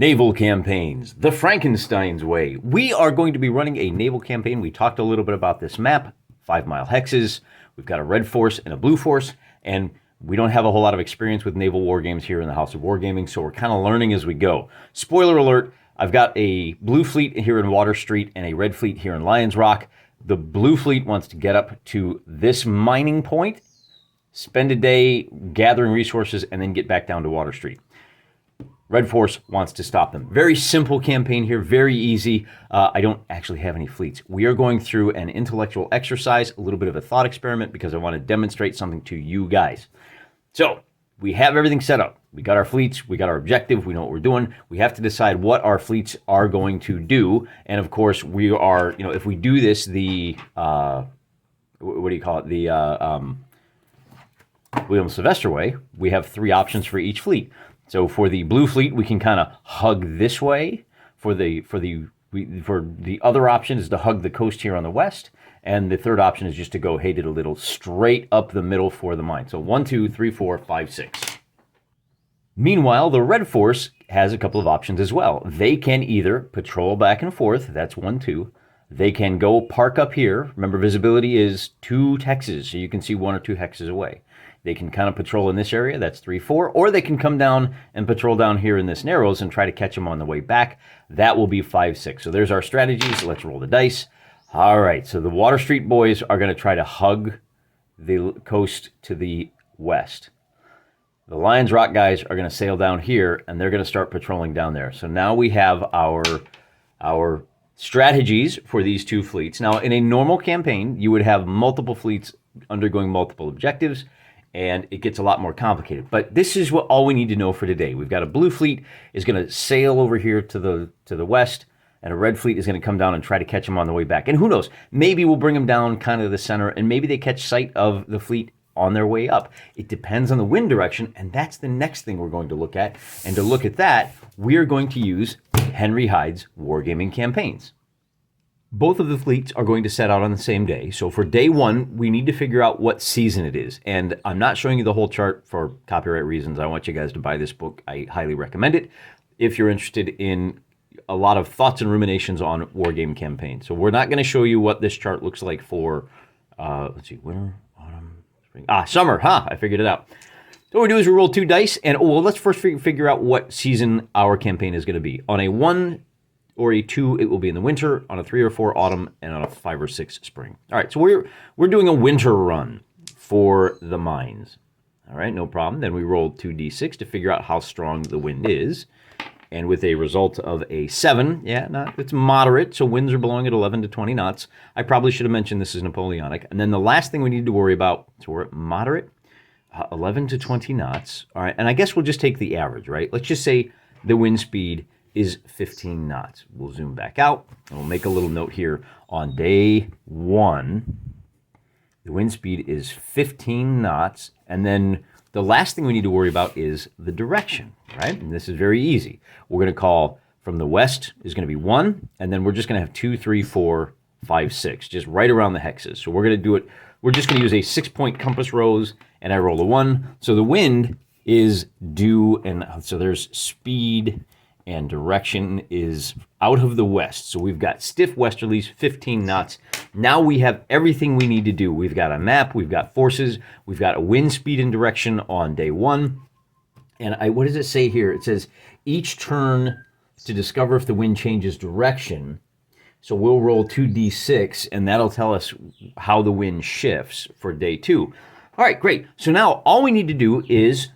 Naval campaigns, the Frankenstein's way. We are going to be running a naval campaign. We talked a little bit about this map, 5-mile hexes. We've got a red force and a blue force, and we don't have a whole lot of experience with naval war games here in the House of Wargaming, so we're kind of learning as we go. Spoiler alert, I've got a blue fleet here in Water Street and a red fleet here in Lions Rock. The blue fleet wants to get up to this mining point, spend a day gathering resources, and then get back down to Water Street. Red Force wants to stop them. Very simple campaign here, very easy. I don't actually have any fleets. We are going through an intellectual exercise, a little bit of a thought experiment, because I want to demonstrate something to you guys. So we have everything set up. We got our fleets, we got our objective, we know what we're doing. We have to decide what our fleets are going to do. And of course, we are, if we do this, the, what do you call it? The William Sylvester way, we have 3 options for each fleet. So for the blue fleet, we can kind of hug this way. For the other option is to hug the coast here on the west, and the third option is just to go a little straight up the middle for the mine. So 1, 2, 3, 4, 5, 6. Meanwhile, the red force has a couple of options as well. They can either patrol back and forth. That's 1, 2. They can go park up here. Remember, visibility is 2 hexes, so you can see 1 or 2 hexes away. They can kind of patrol in this area, that's 3, 4, or they can come down and patrol down here in this narrows and try to catch them on the way back. That will be 5, 6. So there's our strategies. Let's roll the dice. All right, so the Water Street boys are going to try to hug the coast to the west. The Lions Rock guys are going to sail down here, and they're going to start patrolling down there. So now we have our strategies for these 2 fleets. Now, in a normal campaign, you would have multiple fleets undergoing multiple objectives, and it gets a lot more complicated. But this is all we need to know for today. We've got a blue fleet is going to sail over here to the west, and a red fleet is going to come down and try to catch them on the way back. And who knows, maybe we'll bring them down kind of the center, and maybe they catch sight of the fleet on their way up. It depends on the wind direction, and that's the next thing we're going to look at. And to look at that, we're going to use Henry Hyde's Wargaming campaigns. Both of the fleets are going to set out on the same day. So for day 1, we need to figure out what season it is. And I'm not showing you the whole chart for copyright reasons. I want you guys to buy this book. I highly recommend it if you're interested in a lot of thoughts and ruminations on wargame campaigns. So we're not going to show you what this chart looks like for, let's see, winter, autumn, spring. Summer, I figured it out. So what we do is we roll 2 dice, and let's first figure out what season our campaign is going to be. On a 1 or a 2, it will be in the winter. On a 3 or 4, autumn, and on a 5 or 6, spring. All right, so we're doing a winter run for the mines. All right, no problem. Then we roll 2d6 to figure out how strong the wind is. And with a result of a 7, it's moderate, so winds are blowing at 11 to 20 knots. I probably should have mentioned this is Napoleonic. And then the last thing we need to worry about, so we're at moderate, 11 to 20 knots. All right, and I guess we'll just take the average, right? Let's just say the wind speed is 15 knots. We'll zoom back out, and we'll make a little note here. On day 1, the wind speed is 15 knots, and then the last thing we need to worry about is the direction, right? And this is very easy. We're going to call from the west is going to be 1, and then we're just going to have 2, 3, 4, 5, 6, just right around the hexes. So we're going to do it. We're just going to use a 6-point compass rose, and I roll a 1. So the wind is due, and so there's speed and direction is out of the west. So we've got stiff westerlies, 15 knots. Now we have everything we need to do. We've got a map, we've got forces, we've got a wind speed and direction on day 1. And what does it say here? It says each turn to discover if the wind changes direction. So we'll roll 2d6, and that'll tell us how the wind shifts for day 2. All right, great. So now all we need to do is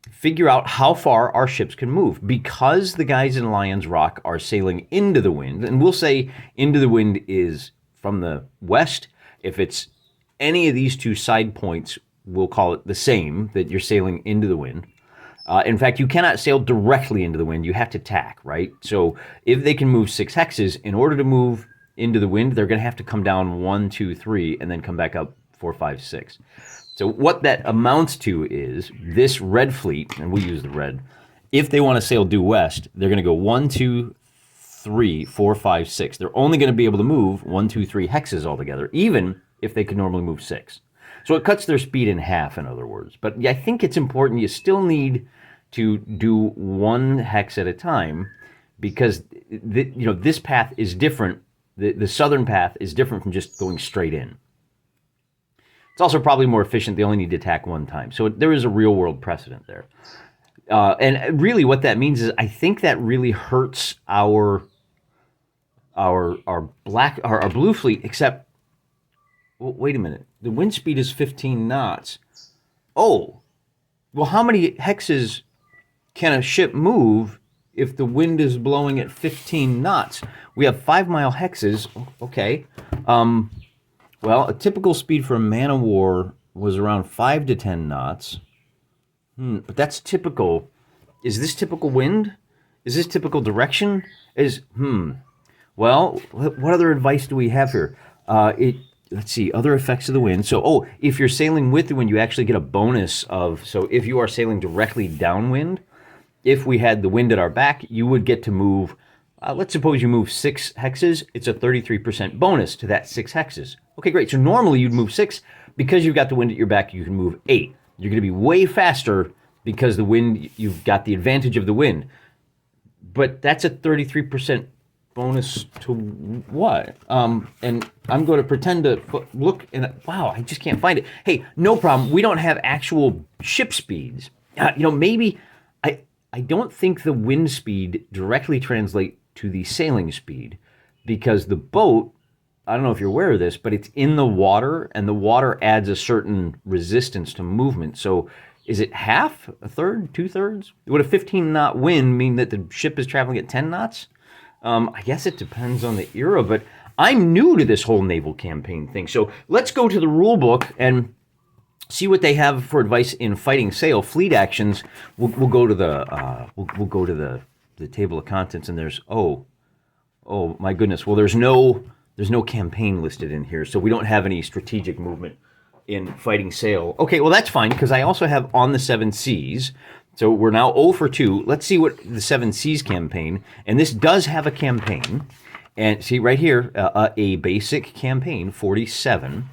figure out how far our ships can move. Because the guys in Lions Rock are sailing into the wind, and we'll say into the wind is from the west. If it's any of these 2 side points, we'll call it the same, that you're sailing into the wind. In fact, you cannot sail directly into the wind. You have to tack, right? So if they can move 6 hexes, in order to move into the wind, they're going to have to come down 1, 2, 3, and then come back up 4, 5, 6. So what that amounts to is this red fleet, and we use the red, if they want to sail due west, they're going to go 1, 2, 3, 4, 5, 6. They're only going to be able to move 1, 2, 3 hexes altogether, even if they could normally move 6. So it cuts their speed in half, in other words. But I think it's important. You still need to do 1 hex at a time, because this path is different. The southern path is different from just going straight in. It's also probably more efficient. They only need to attack 1 time. So there is a real world precedent there. And really what that means is I think that really hurts our blue fleet, except, well, wait a minute. The wind speed is 15 knots. Oh, well, how many hexes can a ship move if the wind is blowing at 15 knots? We have 5-mile hexes. Okay. Well, a typical speed for a man-of-war was around 5 to 10 knots. But that's typical. Is this typical wind? Is this typical direction? Well, what other advice do we have here? Let's see, other effects of the wind. So, if you're sailing with the wind, you actually get a bonus of, so if you are sailing directly downwind, if we had the wind at our back, you would get to move, let's suppose you move 6 hexes, it's a 33% bonus to that 6 hexes. Okay, great. So normally you'd move 6. Because you've got the wind at your back, you can move 8. You're going to be way faster because the wind, you've got the advantage of the wind. But that's a 33% bonus to what? And I'm going to pretend to look, and wow, I just can't find it. Hey, no problem. We don't have actual ship speeds. Maybe I don't think the wind speed directly translate to the sailing speed, because the boat, I don't know if you're aware of this, but it's in the water, and the water adds a certain resistance to movement. So is it half, a third, 2/3? Would a 15-knot wind mean that the ship is traveling at 10 knots? I guess it depends on the era, but I'm new to this whole naval campaign thing. So let's go to the rule book and see what they have for advice in fighting sail. Fleet actions. We'll go to the the table of contents, and there's oh my goodness. Well, there's no campaign listed in here, so we don't have any strategic movement in fighting sail. Okay, well that's fine, because I also have on the 7 seas. So we're now 0 for 2. Let's see what the 7 seas campaign, and this does have a campaign. And see right here, a basic campaign, 47.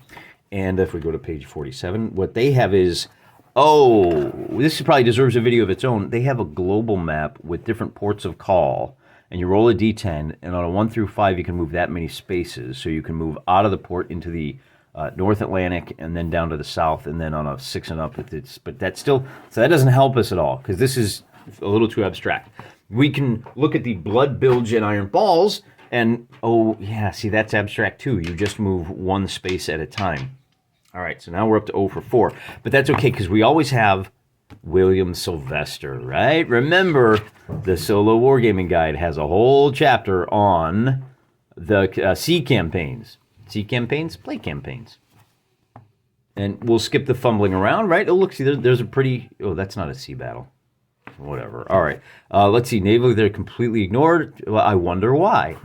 And if we go to page 47, what they have is, this probably deserves a video of its own. They have a global map with different ports of call, and you roll a d10, and on a 1 through 5, you can move that many spaces. So you can move out of the port into the North Atlantic, and then down to the south, and then on a 6 and up. But that's still, so that doesn't help us at all, because this is a little too abstract. We can look at the blood bilge and iron balls, and see, that's abstract too. You just move 1 space at a time. All right, so now we're up to 0 for 4. But that's okay, because we always have William Sylvester, right? Remember, the Solo Wargaming Guide has a whole chapter on the sea campaigns. Sea campaigns, play campaigns. And we'll skip the fumbling around, right? Oh, look, see, there's a pretty... that's not a sea battle. Whatever. All right. Let's see. Naval, they're completely ignored. Well, I wonder why.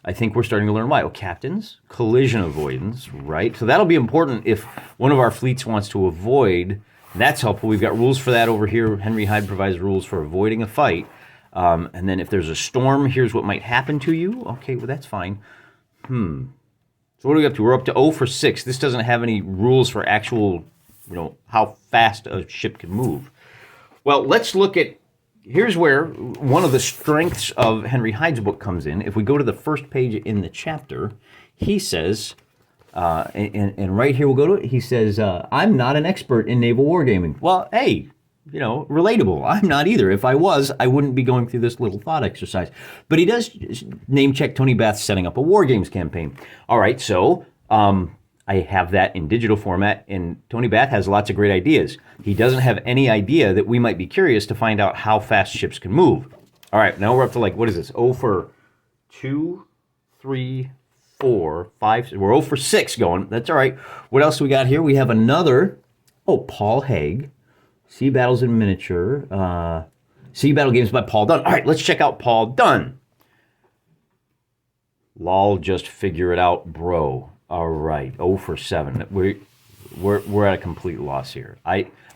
I think we're starting to learn why. Captains, collision avoidance, right? So that'll be important if one of our fleets wants to avoid. That's helpful. We've got rules for that over here. Henry Hyde provides rules for avoiding a fight. And then if there's a storm, here's what might happen to you. Okay, well, that's fine. So what are we up to? We're up to 0 for 6. This doesn't have any rules for actual, how fast a ship can move. Well, let's look at, here's where one of the strengths of Henry Hyde's book comes in. If we go to the first page in the chapter, he says, and right here we'll go to it, he says, I'm not an expert in naval wargaming. Well, hey, relatable. I'm not either. If I was, I wouldn't be going through this little thought exercise. But he does name check Tony Bath setting up a war games campaign. All right, so I have that in digital format, and Tony Bath has lots of great ideas. He doesn't have any idea that we might be curious to find out how fast ships can move. All right, now we're up to what is this? 0 for 2, 3, 4, 5. We're 0 for 6 going. That's all right. What else do we got here? We have another, Paul Haig. Sea Battles in Miniature. Sea Battle Games by Paul Dunn. All right, let's check out Paul Dunn. Lol, just figure it out, bro. All right, 0 for 7. We're at a complete loss here.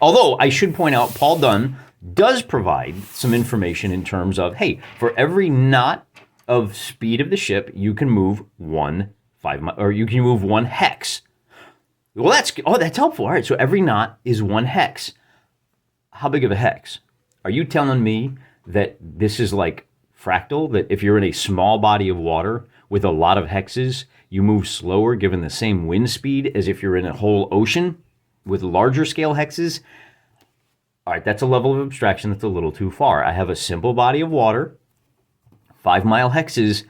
Although I should point out, Paul Dunn does provide some information in terms of, hey, for every knot of speed of the ship, you can move 1 hex. Well, that's helpful. All right, so every knot is 1 hex. How big of a hex? Are you telling me that this is like fractal, that if you're in a small body of water with a lot of hexes, you move slower given the same wind speed as if you're in a whole ocean with larger scale hexes? All right, that's a level of abstraction that's a little too far. I have a simple body of water, 5-mile hexes.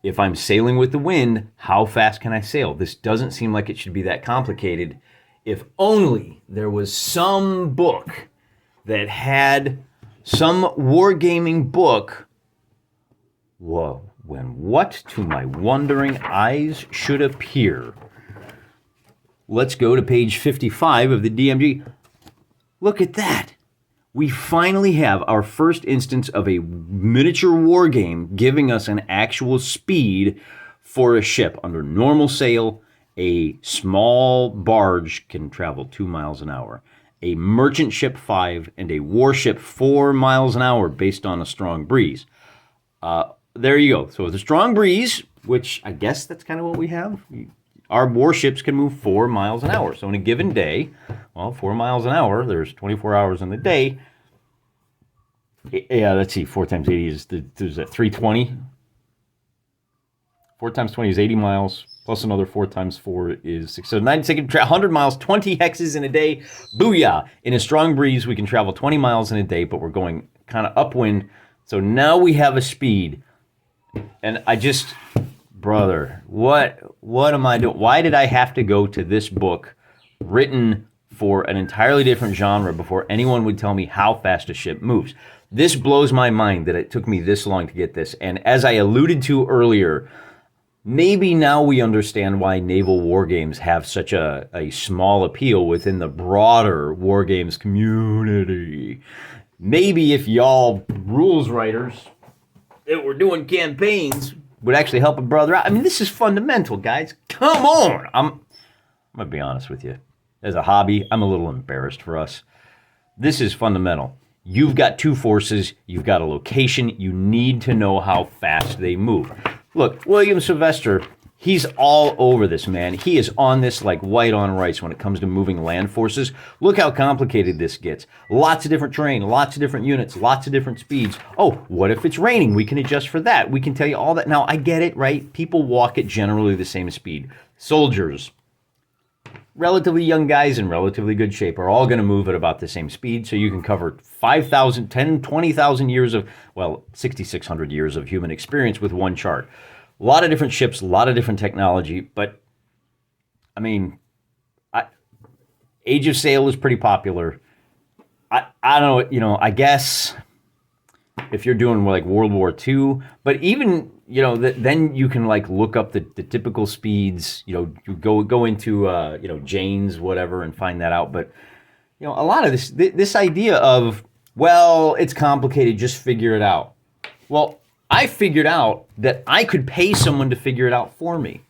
If I'm sailing with the wind, how fast can I sail? This doesn't seem like it should be that complicated. If only there was some book that had some wargaming book. Whoa, when what to my wondering eyes should appear. Let's go to page 55 of the DMG. Look at that. We finally have our first instance of a miniature war game giving us an actual speed for a ship. Under normal sail, a small barge can travel 2 miles an hour. A merchant ship 5 and a warship 4 miles an hour based on a strong breeze. There you go. So with a strong breeze, which I guess that's kind of what we have, our warships can move 4 miles an hour. So in a given day, well, 4 miles an hour, there's 24 hours in the day. Yeah, let's see, 4 times 80 is 320. 4 times 20 is 80 miles, plus another 4 times 4 is 6. So 90 second, 100 miles, 20 hexes in a day. Booyah! In a strong breeze, we can travel 20 miles in a day, but we're going kind of upwind. So now we have a speed. And I just, brother, what am I doing? Why did I have to go to this book written for an entirely different genre before anyone would tell me how fast a ship moves? This blows my mind that it took me this long to get this. And as I alluded to earlier, maybe now we understand why naval war games have such a small appeal within the broader war games community. Maybe if y'all rules writers that were doing campaigns would actually help a brother out. I mean, this is fundamental, guys. Come on. I'm going to be honest with you. As a hobby, I'm a little embarrassed for us. This is fundamental. You've got 2 forces. You've got a location. You need to know how fast they move. Look, William Sylvester, he's all over this, man. He is on this like white on rice when it comes to moving land forces. Look how complicated this gets. Lots of different terrain, lots of different units, lots of different speeds. Oh, what if it's raining? We can adjust for that. We can tell you all that. Now, I get it, right? People walk at generally the same speed. Soldiers, relatively young guys in relatively good shape, are all going to move at about the same speed, so you can cover 5,000, 10, 20,000 years of, well, 6,600 years of human experience with one chart. A lot of different ships, a lot of different technology, but, I mean, Age of Sail is pretty popular. I don't know, I guess if you're doing like World War II, but even, then you can like look up the typical speeds, you go into, Jane's, whatever, and find that out. But, a lot of this idea of, well, it's complicated, just figure it out. Well, I figured out that I could pay someone to figure it out for me.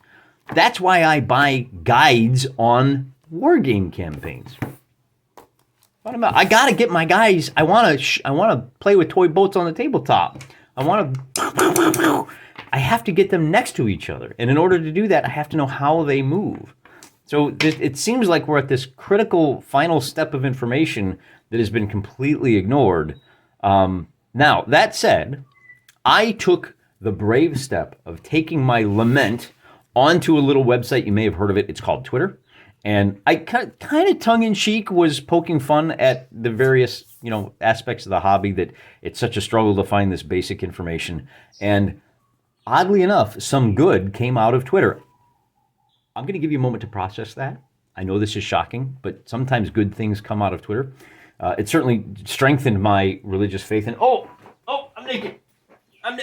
That's why I buy guides on war game campaigns. I gotta get my guys. I want to play with toy boats on the tabletop. I have to get them next to each other, and in order to do that, I have to know how they move. So it seems like we're at this critical final step of information that has been completely ignored. Now, that said, I took the brave step of taking my lament onto a little website. You may have heard of it. It's called Twitter. And I kind of tongue-in-cheek was poking fun at the various, aspects of the hobby, that it's such a struggle to find this basic information. And oddly enough, some good came out of Twitter. I'm going to give you a moment to process that. I know this is shocking, but sometimes good things come out of Twitter. It certainly strengthened my religious faith. And I'm naked.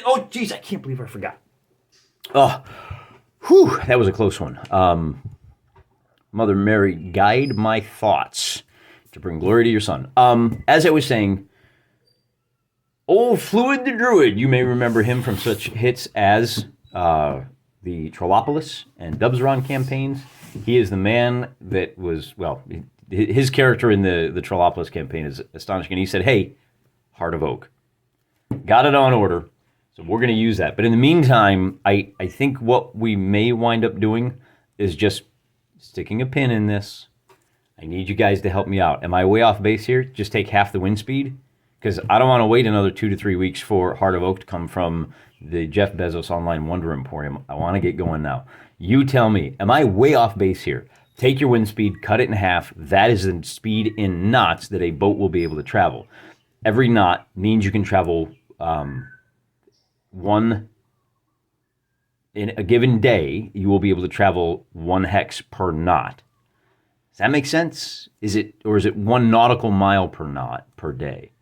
Oh, geez, I can't believe I forgot. Oh, whew, that was a close one. Mother Mary, guide my thoughts to bring glory to your son. As I was saying, old Fluid the Druid, you may remember him from such hits as the Trollopolis and Dubsron campaigns. He is the man that was, his character in the Trollopolis campaign is astonishing. And he said, hey, Heart of Oak, got it on order, so we're going to use that. But in the meantime, I think what we may wind up doing is just sticking a pin in this. I need you guys to help me out. Am I way off base here? Just take half the wind speed? because I don't want to wait another 2 to 3 weeks for Heart of Oak to come from the Jeff Bezos Online Wonder Emporium. I want to get going now. You tell me, am I way off base here? Take your wind speed, cut it in half. That is the speed in knots that a boat will be able to travel. Every knot means you can travel one in a given day. You will be able to travel 1 hex per knot. Does that make sense? Is it 1 nautical mile per knot per day?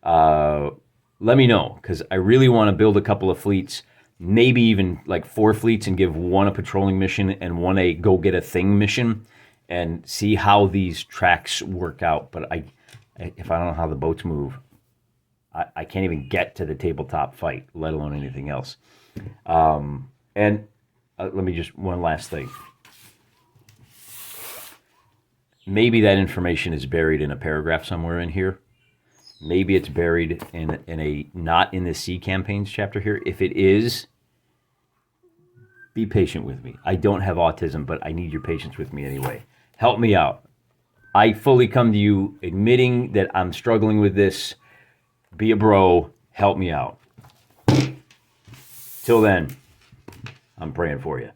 Let me know, because I really want to build a couple of fleets, maybe even like 4 fleets, and give 1 a patrolling mission and 1 a go get a thing mission, and see how these tracks work out. But if I don't know how the boats move, I can't even get to the tabletop fight, let alone anything else. And let me just, one last thing. Maybe that information is buried in a paragraph somewhere in here. Maybe it's buried in a not in the sea campaigns chapter here. If it is, be patient with me. I don't have autism, but I need your patience with me anyway. Help me out. I fully come to you admitting that I'm struggling with this. Be a bro. Help me out. Till then, I'm praying for you.